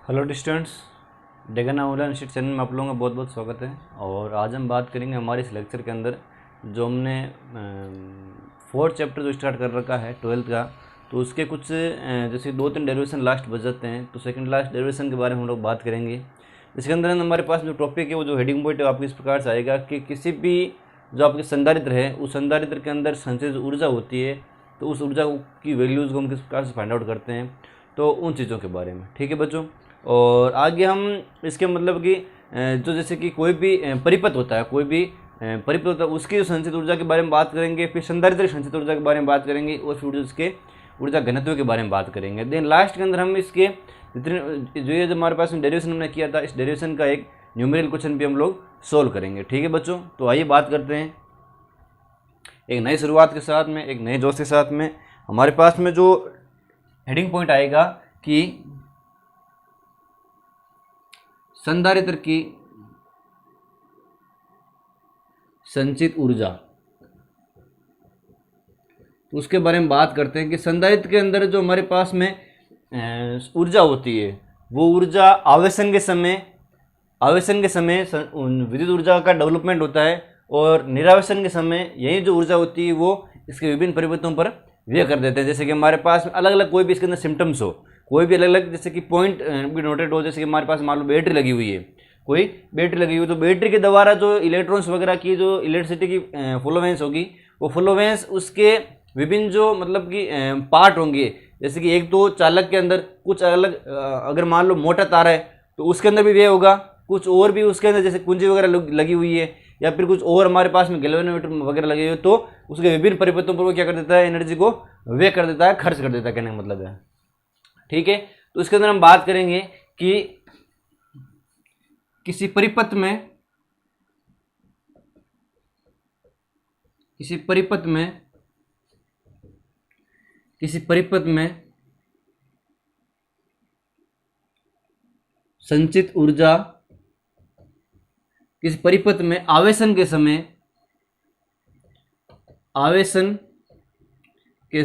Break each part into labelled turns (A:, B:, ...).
A: Hello डिस्टेंट्स, डेगन online institute channel में आप लोगों का बहुत बहुत स्वागत है। और आज हम बात करेंगे हमारे इस लेक्चर के अंदर जो हमने फोर्थ चैप्टर जो स्टार्ट कर रखा है 12th का, तो उसके कुछ जैसे 2-3 डेरिवेशन लास्ट बच जाते हैं, तो सेकंड लास्ट डेरिवेशन के बारे में हम लोग बात करेंगे। इसके अंदर हमारे पास जो टॉपिक है वो जो हेडिंग पॉइंट है आपको इस प्रकार से आएगा कि किसी भी जो आपके संधारित्र है उस संधारित्र के अंदर संचित ऊर्जा होती है, तो उस ऊर्जा की वैल्यूज़ को हम किस प्रकार से फाइंड आउट करते हैं, तो उन चीज़ों के बारे में। ठीक है बच्चों। और आगे हम इसके मतलब कि जो जैसे कि कोई भी परिपथ होता है, कोई भी परिपथ होता है, उसकी जो संचित ऊर्जा के बारे में बात करेंगे, फिर संधारित्र संचित ऊर्जा के बारे में बात करेंगे, और फिर उसके ऊर्जा घनत्व के बारे में बात करेंगे। देन लास्ट के अंदर हम इसके जितने जो ये जो हमारे पास डेरिवेशन हमने किया था, इस डेरिवेशन का एक न्यूमेरिकल क्वेश्चन भी हम लोग सोल्व करेंगे। ठीक है बच्चों, तो आइए बात करते हैं एक नई शुरुआत के साथ में, एक नए जोश के साथ में। हमारे पास में जो हेडिंग पॉइंट आएगा कि संधारित्र की संचित ऊर्जा, तो उसके बारे में बात करते हैं कि संधारित्र के अंदर जो हमारे पास में ऊर्जा होती है, वो ऊर्जा आवेशन के समय विद्युत ऊर्जा का डेवलपमेंट होता है, और निरावेशन के समय यही जो ऊर्जा होती है वो इसके विभिन्न परिवर्तनों पर व्यय कर देते हैं। जैसे कि हमारे पास अलग अलग कोई भी इसके अंदर सिम्टम्स हो, कोई भी अलग अलग जैसे कि पॉइंट भी नोटेड हो, जैसे कि हमारे पास मान लो बैटरी लगी हुई है, कोई बैटरी लगी हुई, तो बैटरी के द्वारा जो इलेक्ट्रॉन्स वगैरह की जो इलेक्ट्रिसिटी की फ्लोवेंस होगी, वो फ्लोवेंस उसके विभिन्न जो मतलब कि पार्ट होंगे। जैसे कि एक तो चालक के अंदर कुछ अलग अगर मान लो मोटा तार है तो उसके अंदर भी व्यय होगा, कुछ और भी उसके अंदर जैसे कुंजी वगैरह लगी हुई है, या फिर कुछ और हमारे पास में गैल्वेनोमीटर वगैरह लगे हुए, तो उसके विभिन्न परिवर्तनों पर वो क्या कर देता है, एनर्जी को व्यय कर देता है, खर्च कर देता है, कहने का मतलब है। ठीक है, तो इसके अंदर हम बात करेंगे कि किसी परिपथ में संचित ऊर्जा, किसी परिपथ में आवेशन के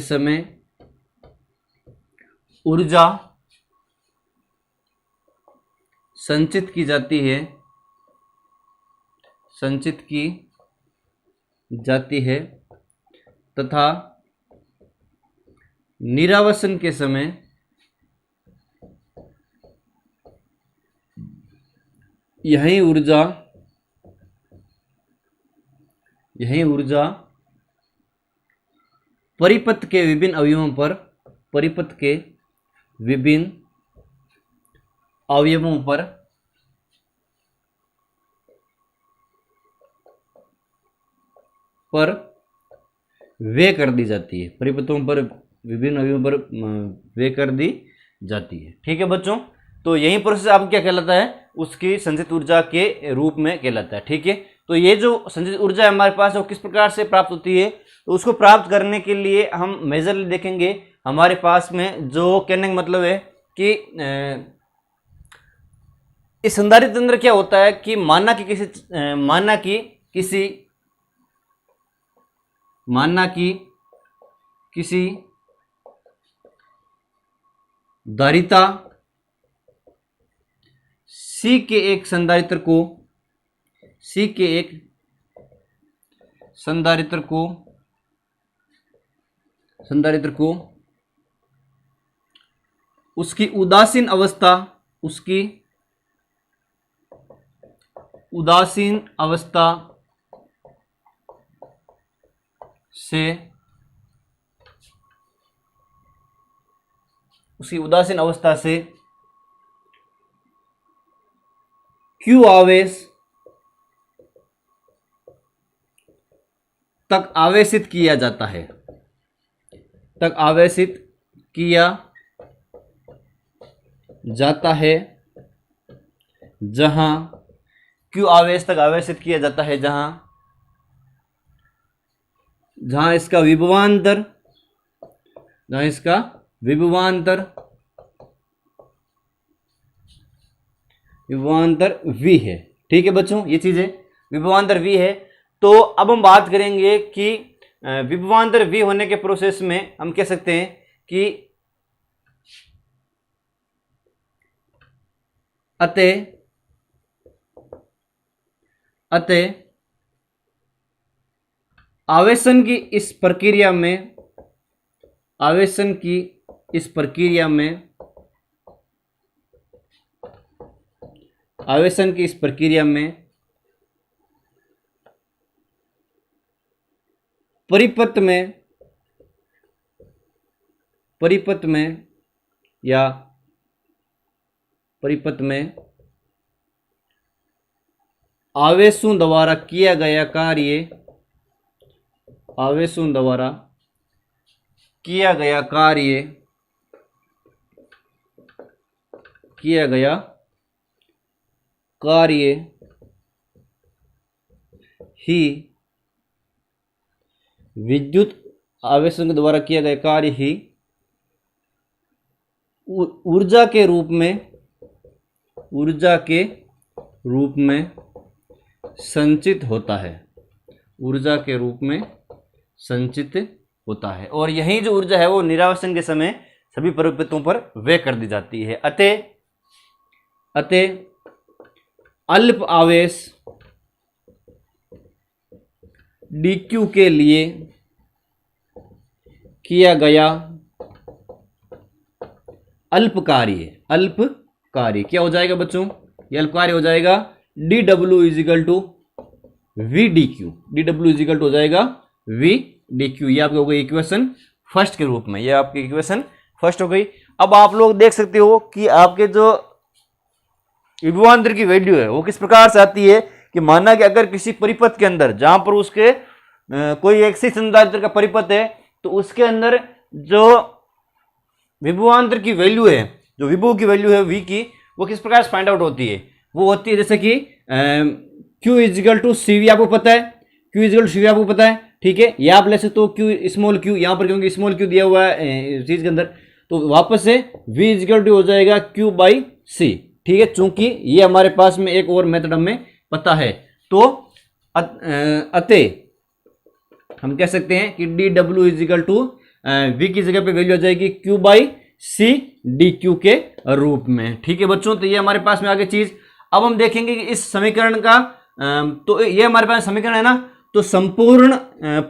A: समय ऊर्जा संचित की जाती है तथा निरावेशन के समय यही ऊर्जा परिपथ के विभिन्न अवयवों पर व्यय कर दी जाती है, परिपथों पर विभिन्न अवयवों पर व्यय कर दी जाती है। ठीक है बच्चों, तो यही प्रोसेस आपको क्या कहलाता है, उसकी संचित ऊर्जा के रूप में कहलाता है। ठीक है, तो ये जो संचित ऊर्जा है हमारे पास वो किस प्रकार से प्राप्त होती है, तो उसको प्राप्त करने के लिए हम मेजरली देखेंगे। हमारे पास में जो कहने का मतलब है कि इस संधारित्र अंदर क्या होता है कि माना कि किसी धारिता C के एक संधारित्र को उसकी उदासीन अवस्था से Q आवेश तक आवेशित किया जाता है, जहां Q आवेश तक आवेशित किया जाता है, जहां इसका विभवांतर V है। ठीक है बच्चों, ये चीज है, विभवांतर V है। तो अब हम बात करेंगे कि विभवांतर V होने के प्रोसेस में हम कह सकते हैं कि अतः आवेशन की इस प्रक्रिया में परिपथ में आवेशों द्वारा किया गया कार्य ही विद्युत आवेशों के द्वारा किया गया कार्य ही ऊर्जा के रूप में संचित होता है। और यही जो ऊर्जा है वो निरावेशन के समय सभी परिपथों पर व्यय कर दी जाती है। अतः अल्प आवेश dq के लिए किया गया अल्प कार्य क्या हो जाएगा बच्चों? ये अल्प कार्य हो जाएगा dw equal to V D Q. dw equal हो जाएगा v dq। ये आपके हो गई इक्वेशन फर्स्ट के रूप में, ये आपकी इक्वेशन फर्स्ट हो गई। अब आप लोग देख सकते हो कि आपके जो विभवांतर की वैल्यू है वो किस प्रकार से आती है कि माना कि अगर किसी परिपथ के अंदर जहां पर उसके कोई एक सी संधारित्र का परिपथ है तो उसके अंदर जो विभवांतर की वैल्यू है, जो विभव की वैल्यू है v की, वो किस प्रकार से फाइंड आउट होती है? वो होती है जैसे कि q equal to C V आपको पता है, q equal to C V आपको पता है, ठीक है। या आप ले सकते हो q स्मॉल q, यहाँ पर क्योंकि स्मॉल q दिया हुआ है चीज के अंदर, तो वापस से v इजिकल टू हो जाएगा q बाई सी, ठीक है। चूंकि ये हमारे पास में एक और मेथड हमें पता है, तो अतः हम कह सकते हैं कि dw इजिकल टू v की जगह पे वैल्यू आ जाएगी q बाई सी dq के रूप में, ठीक है बच्चों। तो ये हमारे पास में आगे चीज। अब हम देखेंगे कि इस समीकरण का तो ये हमारे पास समीकरण है ना, तो संपूर्ण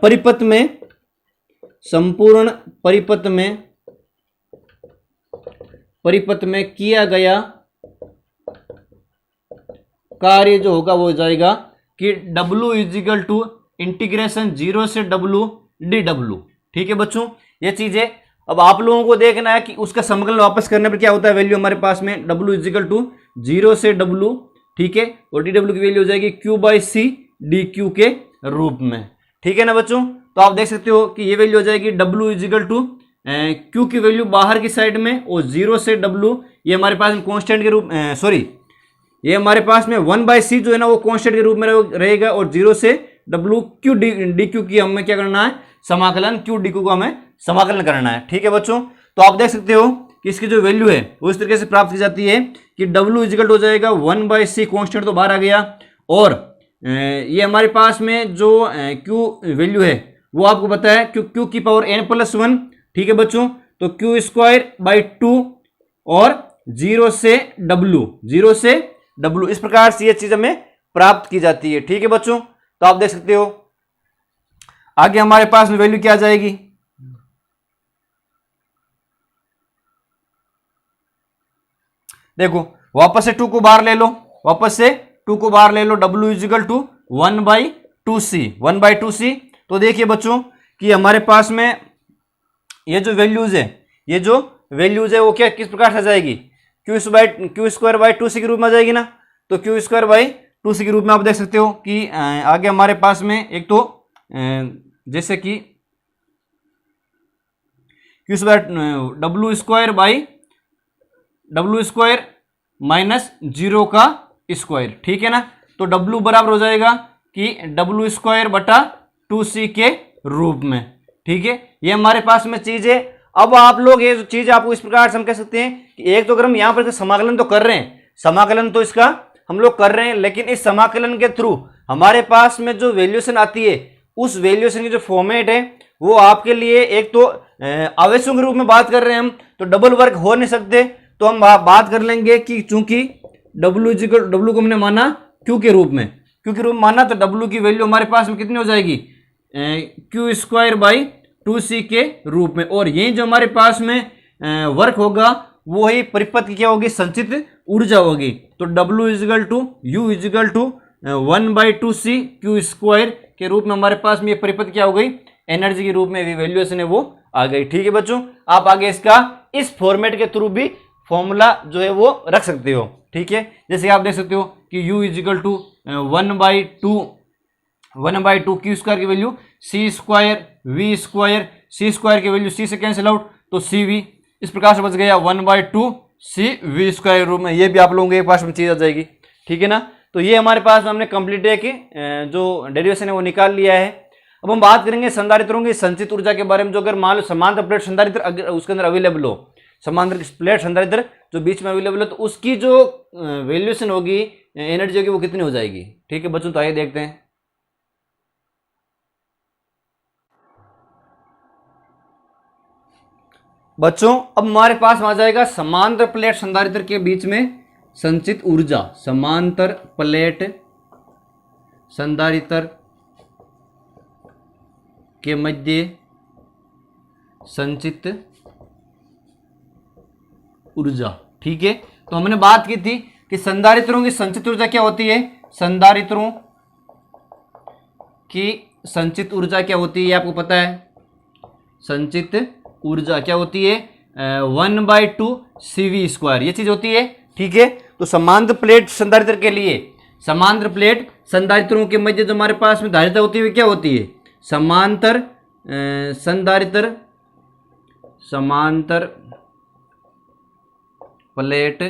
A: परिपथ में किया गया कार्य जो होगा वो हो जाएगा कि w इजिकल टू इंटीग्रेशन 0 से w dw, ठीक है बच्चों। ये चीज है। अब आप लोगों को देखना है कि उसका समाकलन वापस करने पर क्या होता है। वैल्यू हमारे पास में w इजिकल टू 0 से w, ठीक है, और dw की वैल्यू हो जाएगी q बाई सी dq के रूप में, ठीक है ना बच्चों। तो आप देख सकते हो कि ये वैल्यू हो जाएगी w इजिकल टू q की वैल्यू बाहर की साइड में और 0 से w, ये हमारे पास में कॉन्स्टेंट के रूप ये हमारे पास में 1 बाई सी जो है ना वो कॉन्स्टेंट के रूप में रहेगा, और 0 से w q dq की हमें क्या करना है, समाकलन q dq को हमें समाकलन करना है, ठीक है बच्चों। तो आप देख सकते हो कि इसकी जो वैल्यू है वो इस तरीके से प्राप्त की जाती है कि w इजिकल हो जाएगा 1 बाई सी, कॉन्स्टेंट तो बाहर आ गया, और ये हमारे पास में जो q वैल्यू है वो आपको पता है q की पावर n प्लस 1, ठीक है बच्चों। तो q स्क्वायर बाई 2 और 0 से w, इस प्रकार से ये चीज हमें प्राप्त की जाती है, ठीक है बच्चों। तो आप देख सकते हो आगे हमारे पास में वैल्यू क्या आ जाएगी, देखो वापस से 2 को बाहर ले लो, w equal to 1 by 2c। तो देखिए बच्चों कि हमारे पास में ये जो वैल्यूज है वो क्या किस प्रकार से आ जाएगी, क्यू स्क्वायर बाई 2c के रूप में आ जाएगी ना। तो क्यू स्क्वायर बाई 2c के रूप में आप देख सकते हो कि आगे हमारे पास में एक तो जैसे कि क्यू स्क्वायर माइनस 0 का स्क्वायर, ठीक है ना। तो w बराबर हो जाएगा कि w स्क्वायर बटा 2c के रूप में, ठीक है। ये हमारे पास में चीज है। अब आप लोग ये चीज आपको इस प्रकार से हम कह सकते हैं कि एक तो अगर हम यहाँ पर समाकलन तो कर रहे हैं, समाकलन तो इसका हम लोग कर रहे हैं, लेकिन इस समाकलन के थ्रू हमारे पास में जो वैल्यूएशन आती है उस वैल्यूएशन की जो फॉर्मेट है वो आपके लिए एक तो आवेशों के रूप में बात कर रहे हैं हम, तो डबल वर्क हो नहीं सकते। तो हम बात कर लेंगे कि चूंकि डब्ल्यू को हमने माना क्यू के रूप में, क्यू के रूप में माना, तो डब्ल्यू की वैल्यू हमारे पास में कितनी हो जाएगी, क्यू स्क्वायर बाई 2c के रूप में। और ये जो हमारे पास में वर्क होगा वो ही परिपथ की क्या होगी, संचित ऊर्जा होगी। तो W equal to U equal to 1/2c Q square के रूप में हमारे पास में ये परिपथ क्या हो गई, एनर्जी के रूप में वैल्यूएशन है वो आ गई। ठीक है बच्चों, आप आगे इसका इस फॉर्मेट के थ्रू भी फॉर्मूला जो है वो रख सकते हो। ठीक है, जैसे आप देख सकते हो कि U equal to 1/2 Q square की value c square v square, c square की वैल्यू c से कैंसिल आउट तो cv, इस प्रकार से बच गया 1/2 cv स्क्वायर रूप में। ये भी आप लोगों के पास में चीज आ जाएगी। ठीक है ना, तो ये हमारे पास में हमने कंप्लीट है कि जो डेरिवेशन है वो निकाल लिया है। अब हम बात करेंगे संधारित्रों की संचित ऊर्जा के बारे में। जो अगर मान लो समांतर प्लेट संधारित्र अगर उसके अंदर अवेलेबल हो, समांतर प्लेट संधारित्र जो बीच में अवेलेबल हो, तो उसकी जो वैल्यूएशन होगी, एनर्जी होगी, वो कितनी हो जाएगी। ठीक है बच्चों, तो आइए देखते हैं। बच्चों अब हमारे पास आ जाएगा समांतर प्लेट संधारित्र के बीच में संचित ऊर्जा, समांतर प्लेट संधारित्र के मध्य संचित ऊर्जा। ठीक है, तो हमने बात की थी कि संधारित्रों की संचित ऊर्जा क्या होती है, संधारित्रों की संचित ऊर्जा क्या होती है, आपको पता है। संचित ऊर्जा क्या होती है, 1/2 cv स्क्वायर, ये चीज होती है। ठीक है, तो समांतर प्लेट संधारित्र के लिए, समांतर प्लेट संधारित्रों के मध्य जो हमारे पास में धारिता होती है क्या होती है, समांतर संधारित्र, समांतर प्लेट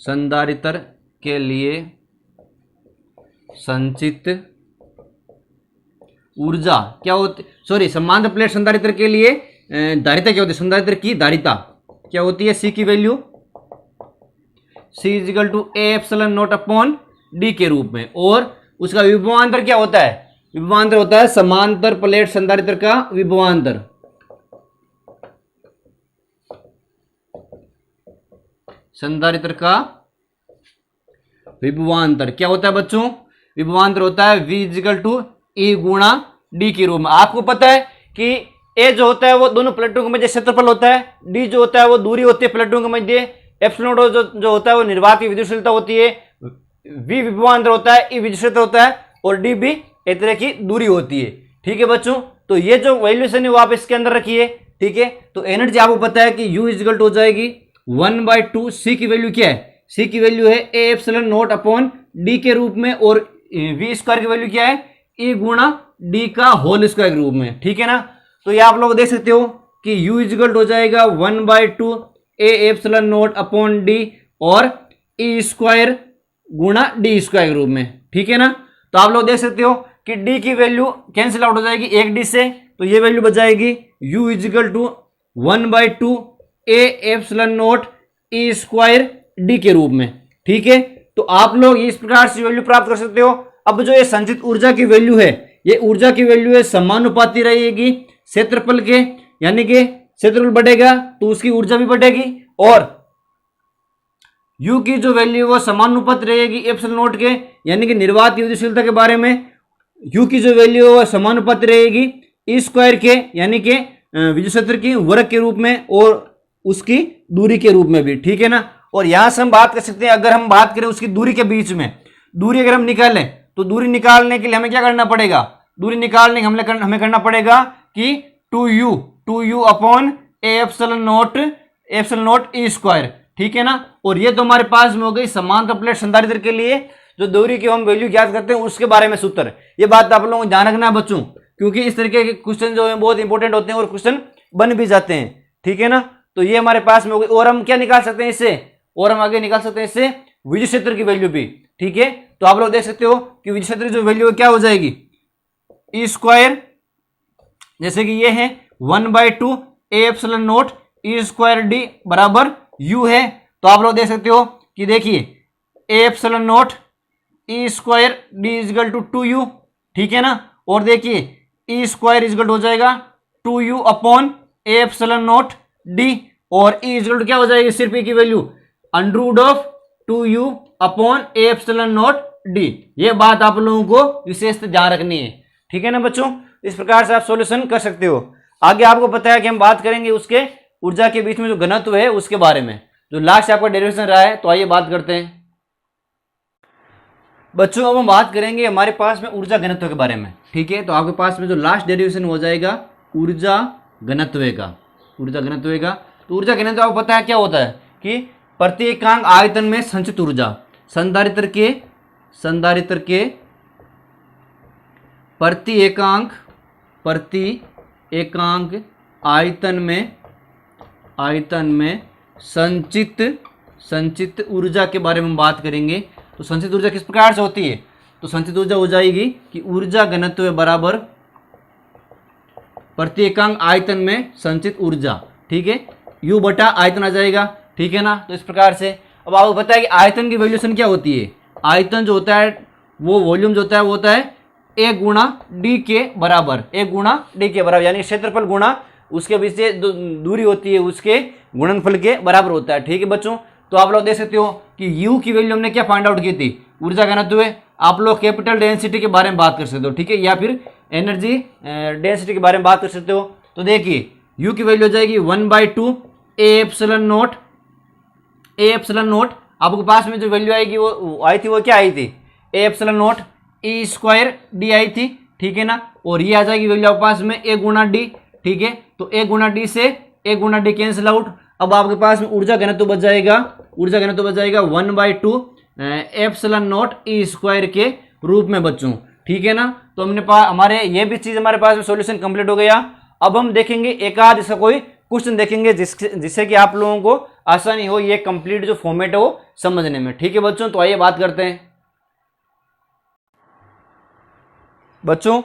A: संधारित्र के लिए संचित ऊर्जा क्या होती, सॉरी, समांतर प्लेट संधारित्र के लिए धारिता क्या होती है, संधारित्र की धारिता क्या होती है, C की value C equal to A epsilon naught upon D के रूप में। और उसका विभवांतर क्या होता है, विभवांतर होता है समांतर प्लेट संधारित्र का विभवांतर, संधारित्र का विभवांतर क्या होता है बच्चों, विभवांतर होता है V इजिकल टू E गुणा डी के रूप में। आपको पता है कि ए जो होता है वो दोनों प्लेटों के मध्य क्षेत्रफल होता है, डी जो होता है वो दूरी होती है प्लेटों के मध्य, एप्सिलॉन जो होता है वो निर्वात की विद्युतशीलता होती है, वी विभवांतर होता है, ई विद्युतशीलता होता है, और डी भी एक तरह की दूरी होती है। ठीक है बच्चों, तो ये जो वैल्यूएशन है वो आप इसके अंदर रखिए। ठीक है, तो एनर्जी आपको पता है कि U इजिकल टू हो जाएगी 1/2, C की वैल्यू क्या है, C की वैल्यू है ए एप्सिलॉन नॉट अपॉन डी के रूप में, और V स्क्वायर की वैल्यू क्या है, E गुणा डी का होल स्क्वायर के रूप में। ठीक है ना, तो ये आप लोग देख सकते हो कि U इजिकल टू हो जाएगा 1/2 a epsilon naught upon D और E स्क्वायर गुणा डी स्क्वायर के रूप में। ठीक है ना, तो आप लोग देख सकते हो कि डी की वैल्यू कैंसिल आउट हो जाएगी एक डी से, तो ये वैल्यू बच जाएगी U equal to 1/2 a epsilon naught E square D के रूप में। ठीक है, तो आप लोग इस प्रकार से वैल्यू प्राप्त कर सकते हो। अब जो ये संचित ऊर्जा की वैल्यू है, ये ऊर्जा की वैल्यू है समानुपाती रहेगी क्षेत्रफल के, यानी कि क्षेत्रफल बढ़ेगा तो उसकी ऊर्जा भी बढ़ेगी, और U की जो वैल्यू वो समानुपात रहेगी एप्सिलॉन नॉट के, यानी कि निर्वात विद्युतशीलता के बारे में U की जो वैल्यू है वो समानुपात रहेगी E स्क्वायर के, यानी कि विद्युत क्षेत्र की वर्ग के रूप में और उसकी दूरी के रूप में भी। ठीक है ना, और यहां से हम बात कर सकते हैं, अगर हम बात करें उसकी दूरी के बीच में, दूरी अगर हम निकालें तो दूरी निकालने के लिए हमें क्या करना पड़ेगा, दूरी निकालने के हमें करना पड़ेगा कि 2u upon epsilon naught E square. ठीक है ना, और ये तो हमारे पास में हो गई समांतर प्लेट संधारित्र के लिए जो दूरी की हम वैल्यू ज्ञात करते हैं उसके बारे में सूत्र। ये बात आप लोगों को ध्यान रखना है बच्चों, क्योंकि इस तरीके के क्वेश्चन जो है बहुत इंपॉर्टेंट होते हैं और क्वेश्चन बन भी जाते हैं। ठीक है ना, तो ये हमारे पास में हो गई, और हम क्या निकाल सकते हैं इससे, और हम आगे निकाल सकते हैं इससे विद्युत क्षेत्र की वैल्यू भी। ठीक है, तो आप लोग देख सकते हो कि विद्युत क्षेत्र की जो वैल्यू है क्या हो जाएगी, E स्क्वायर, जैसे कि ये है 1/2 a epsilon naught E square D बराबर U है, तो आप लोग देख सकते हो कि देखिए a epsilon naught E square D equal to 2u। ठीक है ना, और देखिए E स्क्वायर इजिकल हो जाएगा 2u upon A epsilon not D, और E इजिकल क्या हो जाएगी, सिर्फ E की value under of 2u upon A epsilon not D. ये बात आप लोगों को विशेष ध्यान रखनी है, ठीक है ना बच्चों। इस प्रकार से आप सॉल्यूशन कर सकते हो। आगे आपको पता है कि हम बात करेंगे उसके ऊर्जा के बीच में जो घनत्व है उसके बारे में, जो लास्ट आपका डेरिवेशन रहा है। तो आइए बात करते हैं बच्चों। अब हम बात करेंगे हमारे पास में ऊर्जा घनत्व के बारे में, ठीक है। तो आपके पास में जो लास्ट डेरिवेशन हो जाएगा ऊर्जा घनत्व का, ऊर्जा घनत्व का। तो ऊर्जा घनत्व आपको पता है क्या होता है कि प्रति एकांक आयतन में संचित ऊर्जा, संधारित्र के प्रति एकांक आयतन में संचित ऊर्जा के बारे में बात करेंगे। तो संचित ऊर्जा किस प्रकार से होती है? तो संचित ऊर्जा हो जाएगी कि ऊर्जा घनत्व बराबर प्रति एकांक आयतन में संचित ऊर्जा, ठीक है। U बटा आयतन आ जाएगा, ठीक है ना। तो इस प्रकार से अब आपको पता है कि आयतन की वैल्यूएशन क्या होती है। आयतन जो होता है वो वॉल्यूम जो होता है वो होता है A गुणा डी के बराबर, यानी क्षेत्रफल गुणा उसके बीच से दूरी होती है उसके गुणनफल के बराबर होता है, ठीक है बच्चों। तो आप लोग देख सकते हो कि U की वैल्यू हमने क्या फाइंड आउट की थी, ऊर्जा घनत्व। आप लोग कैपिटल डेंसिटी के बारे में बात कर सकते हो, ठीक है, या फिर एनर्जी डेंसिटी के बारे में बात कर सकते हो। तो देखिए U की वैल्यू हो जाएगी 1/2 ए एप्सिलॉन नोट। आपके पास में जो वैल्यू आएगी वो आई थी, वो क्या आई थी, A epsilon note E square D I थी, ठीक है ना। और ये आ जाएगी वैल्यू आपके पास में ए गुणा डी, ठीक है। तो ए गुणा डी से ए गुणा डी कैंसिल आउट। अब आपके पास में ऊर्जा घनत्व बच जाएगा 1/2 एप्सिलॉन नोट ई स्क्वायर के रूप में बच्चों, ठीक है ना। तो हमने हमारे ये भी चीज हमारे पास में सॉल्यूशन कंप्लीट हो गया। अब हम देखेंगे एक आध इसका कोई क्वेश्चन देखेंगे जिससे कि आप लोगों को आसानी हो ये कंप्लीट जो फॉर्मेट है वो समझने में, ठीक है बच्चों। तो आइए बात करते हैं बच्चों।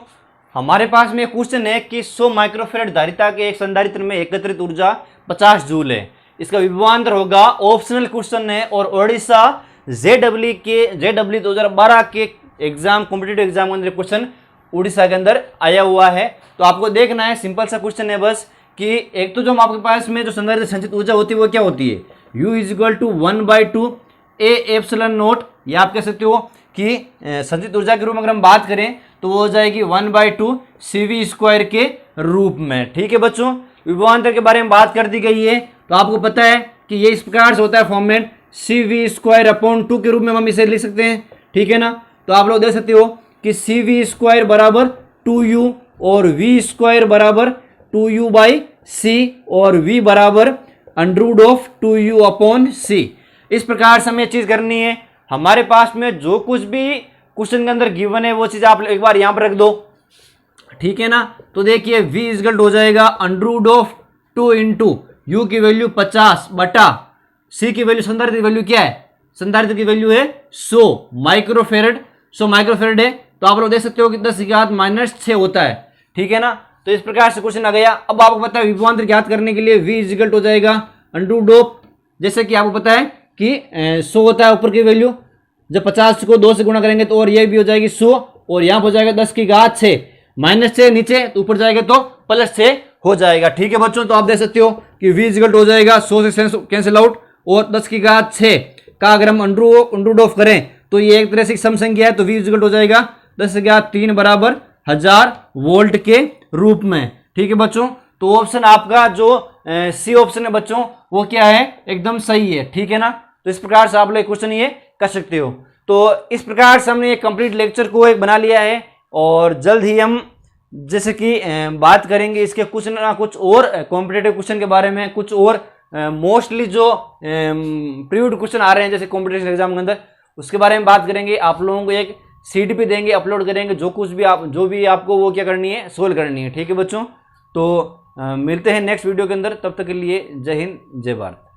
A: हमारे पास में क्वेश्चन है कि 100 माइक्रोफैराड धारिता के एक संधारित्र में एकत्रित ऊर्जा 50 जूल है। इसका विभवांतर होगा, ऑप्शनल क्वेश्चन है। और ओडिशा JEE 2012 के एग्जाम, कॉम्पिटिटिव एग्जाम के अंदर क्वेश्चन उड़ीसा के अंदर आया हुआ है। तो आपको देखना है, सिंपल सा क्वेश्चन है बस कि एक तो जो आपके पास में जो संधारित्र संचित ऊर्जा होती है वो क्या होती है, U = 1/2 ए एप्सिलॉन नोट। या आप कह सकते हो कि संचित ऊर्जा के रूप में अगर हम बात करें तो वो हो जाएगी 1/2 CV स्क्वायर के रूप में, ठीक है बच्चों। विभवांतर के बारे में बात कर दी गई है। तो आपको पता है कि ये इस प्रकार से होता है फॉर्मेट, CV स्क्वायर अपॉन 2 के रूप में हम इसे लिख सकते हैं, ठीक है ना। तो आप लोग देख सकते हो कि CV स्क्वायर बराबर 2U और V स्क्वायर बराबर 2U/C और V बराबर √2U अपॉन C। इस प्रकार से हमें चीज करनी है। हमारे पास में जो कुछ भी क्वेश्चन के अंदर गिवन है वो चीज आप एक बार यहां पर रख दो, ठीक है ना। तो देखिए V इक्वल हो जाएगा √2 इंटू U की वैल्यू 50 बटा C की वैल्यू, संधारित्र की वैल्यू क्या है, संधारित्र की वैल्यू है 100 माइक्रोफैराड है। तो आप लोग देख सकते हो कि 10⁻⁻6 होता है, ठीक है ना। तो इस प्रकार से क्वेश्चन आ गया। अब आपको पता है विभवांतर ज्ञात करने के लिए V इक्वल हो जाएगा √2, जैसे कि आपको पता है कि 100 होता है ऊपर की वैल्यू, जब 50 को 2 से गुणा करेंगे तो और ये भी हो जाएगी 100 और यहाँ हो जाएगा 10⁻6 -6 नीचे तो ऊपर जाएगा तो +6 हो जाएगा, ठीक है बच्चों। तो आप देख सकते हो कि V इक्वल हो जाएगा 100 से कैंसिल आउट और 10⁻6 का अगर हम अंडर ऑफ करें तो ये एक तरह से सम संख्या है। तो V इक्वल हो जाएगा 10⁻3 बराबर 1000 वोल्ट के रूप में, ठीक है बच्चों। तो ऑप्शन आपका जो C ऑप्शन है बच्चों वो क्या है, एकदम सही है, ठीक है ना। तो इस प्रकार से आप लोग क्वेश्चन ये कर सकते हो। तो इस प्रकार से हमने एक कंप्लीट लेक्चर को एक बना लिया है और जल्द ही हम जैसे कि बात करेंगे इसके कुछ ना कुछ और कॉम्पिटिटिव क्वेश्चन के बारे में, कुछ और मोस्टली जो प्रीव्यू क्वेश्चन आ रहे हैं जैसे कॉम्पिटिशन एग्जाम के अंदर, उसके बारे में बात करेंगे। आप लोगों को एक सीडी पे देंगे, अपलोड करेंगे, जो भी आपको वो क्या करनी है, सोल्व करनी है, ठीक है बच्चों। तो मिलते हैं नेक्स्ट वीडियो के अंदर, तब तक के लिए जय हिंद जय भारत।